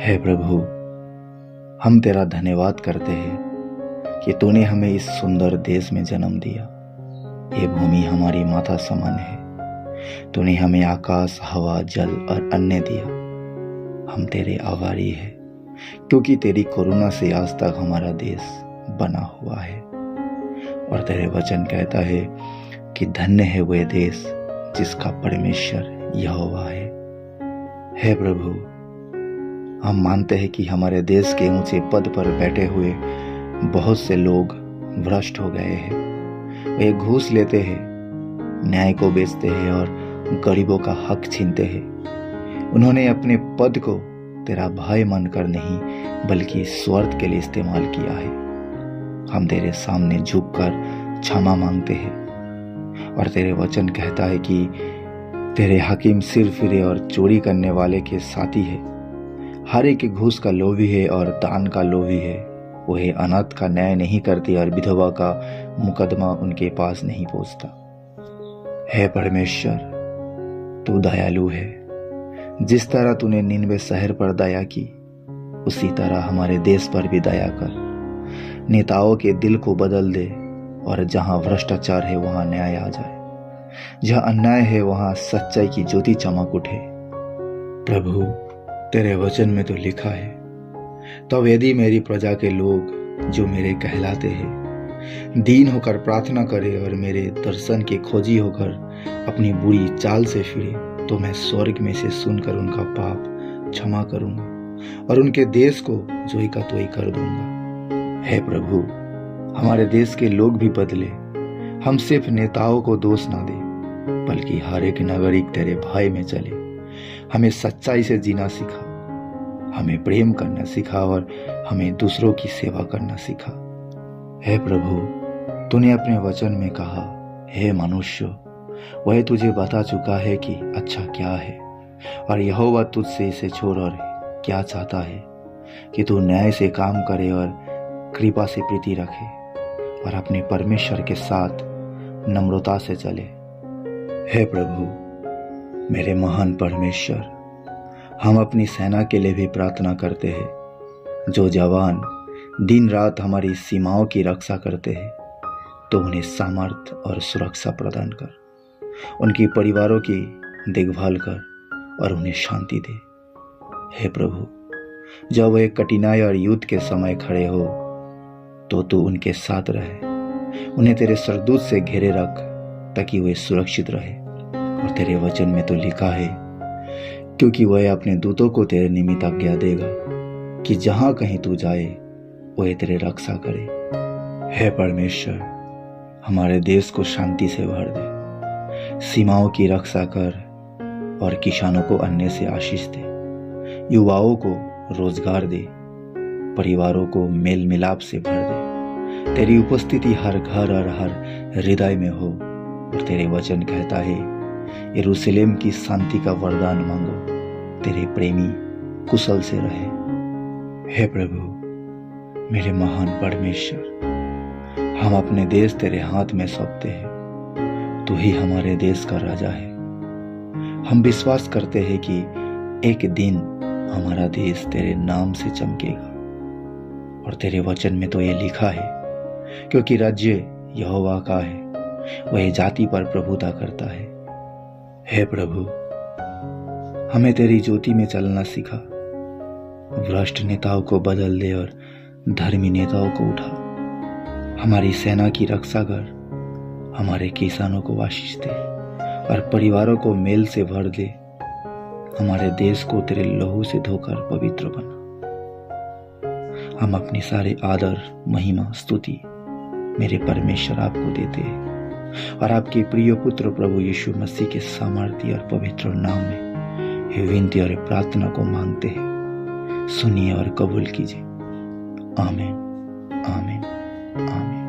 हे प्रभु, हम तेरा धन्यवाद करते हैं कि तूने हमें इस सुंदर देश में जन्म दिया। ये भूमि हमारी माता समान है। तूने हमें आकाश, हवा, जल और अन्न दिया। हम तेरे आभारी हैं क्योंकि तेरी करुणा से आज तक हमारा देश बना हुआ है। और तेरे वचन कहता है कि धन्य है वह देश जिसका परमेश्वर यहोवा है। हे प्रभु, हम मानते हैं कि हमारे देश के ऊंचे पद पर बैठे हुए बहुत से लोग भ्रष्ट हो गए हैं। वे घूस लेते हैं, न्याय को बेचते हैं और गरीबों का हक छीनते हैं। उन्होंने अपने पद को तेरा भय मानकर नहीं बल्कि स्वार्थ के लिए इस्तेमाल किया है। हम तेरे सामने झुककर क्षमा मांगते हैं। और तेरे वचन कहता है कि तेरे हकीम सिर फिरे और चोरी करने वाले के साथी है। हर एक घूस का लोभी है और दान का लोभी है। वह अनाथ का न्याय नहीं करती और विधवा का मुकदमा उनके पास नहीं पहुंचता। हे परमेश्वर, तू दयालु है। जिस तरह तूने निन्वे शहर पर दया की, उसी तरह हमारे देश पर भी दया कर। नेताओं के दिल को बदल दे और जहां भ्रष्टाचार है वहां न्याय आ जाए। जहां अन्याय है वहां सच्चाई की ज्योति चमक उठे। प्रभु, तेरे वचन में तो लिखा है, तब यदि मेरी प्रजा के लोग जो मेरे कहलाते हैं दीन होकर प्रार्थना करे और मेरे दर्शन के खोजी होकर अपनी बुरी चाल से फिरे, तो मैं स्वर्ग में से सुनकर उनका पाप क्षमा करूंगा और उनके देश को जोई का तोई कर दूंगा। हे प्रभु, हमारे देश के लोग भी बदले। हम सिर्फ नेताओं को दोष ना दे बल्कि हर एक नागरिक तेरे भय में चले। हमें सच्चाई से जीना सिखा, हमें प्रेम करना सिखा और हमें दूसरों की सेवा करना सिखा। हे प्रभु, तूने अपने वचन में कहा, हे मनुष्य, वह तुझे बता चुका है कि अच्छा क्या है और यहोवा तुझसे इसे छोड़ और क्या चाहता है कि तू न्याय से काम करे और कृपा से प्रीति रखे और अपने परमेश्वर के साथ नम्रता से चले। हे प्रभु, मेरे महान परमेश्वर, हम अपनी सेना के लिए भी प्रार्थना करते हैं। जो जवान दिन रात हमारी सीमाओं की रक्षा करते हैं, तो उन्हें सामर्थ्य और सुरक्षा प्रदान कर, उनके परिवारों की देखभाल कर और उन्हें शांति दे। हे प्रभु, जब वे कठिनाई और युद्ध के समय खड़े हो, तो तू उनके साथ रहे। उन्हें तेरे सरदूत से घेरे रख ताकि वे सुरक्षित रहे। और तेरे वचन में तो लिखा है, क्योंकि वह अपने दूतों को तेरे निमित्त आज्ञा देगा कि जहां कहीं तू जाए वह तेरे रक्षा करे। हे परमेश्वर, हमारे देश को शांति से भर दे। सीमाओं की रक्षा कर और किसानों को अन्न से आशीष दे। युवाओं को रोजगार दे, परिवारों को मेल मिलाप से भर दे। तेरी उपस्थिति हर घर और हर हृदय में हो। और तेरे वचन कहता है, यरूशलेम की शांति का वरदान मांगो, तेरे प्रेमी कुशल से रहे। हे प्रभु, मेरे महान परमेश्वर, हम अपने देश तेरे हाथ में सौंपते हैं। तू ही हमारे देश का राजा है। हम विश्वास करते हैं कि एक दिन हमारा देश तेरे नाम से चमकेगा। और तेरे वचन में तो ये लिखा है, क्योंकि राज्य यहोवा का है, वह जाति पर प्रभुता करता है। हे प्रभु, हमें तेरी ज्योति में चलना सिखा। भ्रष्ट नेताओं को बदल दे और धर्मी नेताओं को उठा। हमारी सेना की रक्षा कर, हमारे किसानों को आशीष दे और परिवारों को मेल से भर दे। हमारे देश को तेरे लहू से धोकर पवित्र बना। हम अपनी सारे आदर, महिमा, स्तुति मेरे परमेश्वर आपको देते हैं और आपके प्रिय पुत्र प्रभु यीशु मसीह के सामर्थ्य और पवित्र नाम में ये विनती और प्रार्थना को मांगते हैं। सुनिए और कबूल कीजिए। आमीन, आमीन, आमीन।